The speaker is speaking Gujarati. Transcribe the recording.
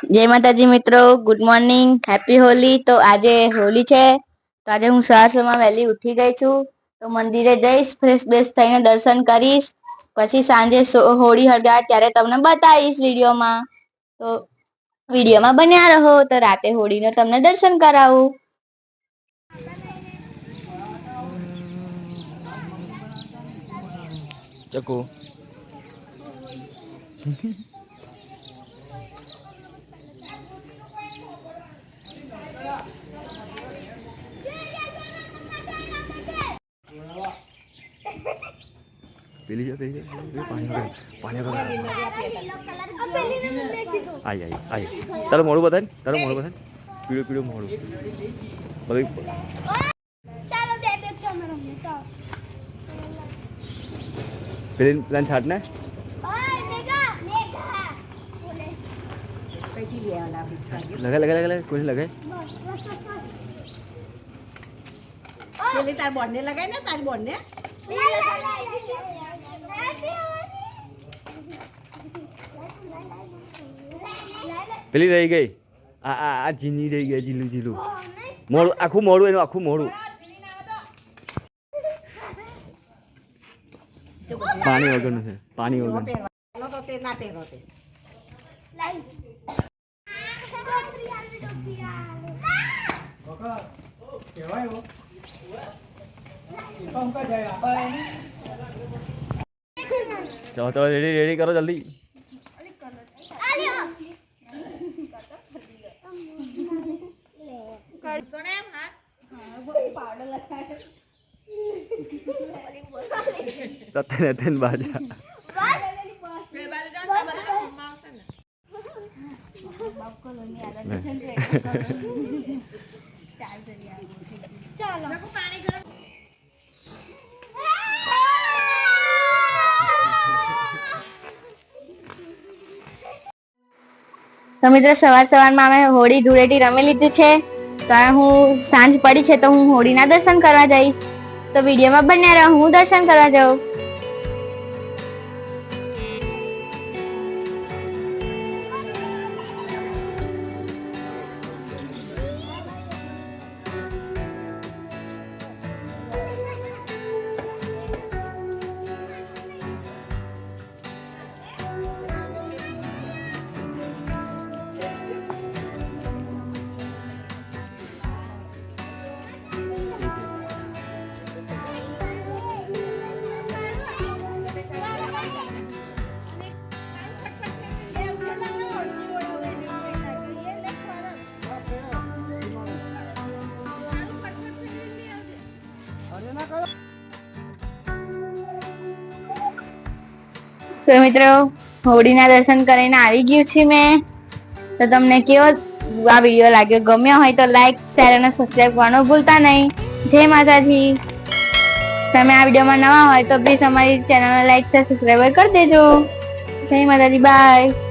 જય માતાજી મિત્રો, ગુડ મોર્નિંગ, હેપી હોલી। તો આજે હોલી છે, તો આજે હું સવારમાં વહેલી ઉઠી ગઈ છું। તો મંદિરે જઈશ, ફ્રેશ બેશ થઈને દર્શન કરીશ, પછી સાંજે હોળી હળગાવે ત્યારે તમને બતાવીશ વિડીયોમાં। તો વિડીયોમાં બન્યા રહો, તો રાતે હોળીનો તમને દર્શન કરાવું। ચકો પેલી જા પાણી આઈ તારું મોડું બતાય, પીળું પીળું મોડું બધું પેલી પ્લાન છાટ ને લગાય કોઈ લગાય તાર બોર્ડ ને લગાય ને તાર બોર્ડ ને પેલી રહી ગઈ આ જીની રહી ગઈ જીલું મોડું આખું મોડું એનું આખું મોડું પાણી વગરનું છે પાણી વગર તો તે ના પહેરો તે ચલો રેડી કરો જલ્દી રતન બાજા તો મિત્રો સવારમાં અમે હોળી ધૂળેટી રમી લીધી છે। તો હું સાંજ પડી છે, તો હું હોળીના દર્શન કરવા જઈશ। તો વિડીયોમાં બન્યા રહો, હું દર્શન કરવા જાઉં। તો મિત્રો હોળીના દર્શન કરીને આવી ગયું છે મેં। તો તમને કેવો આ વિડીયો લાગ્યો, ગમ્યો હોય તો લાઈક, શેર અને સબસ્ક્રાઇબ કરવાનું ભૂલતા નહીં। જય માતાજી। તમે આ વિડીયોમાં નવા હોય તો પ્લીઝ અમારી ચેનલને લાઈક, શેર, સબસ્ક્રાઇબ કરી દેજો। જય માતાજી, બાય।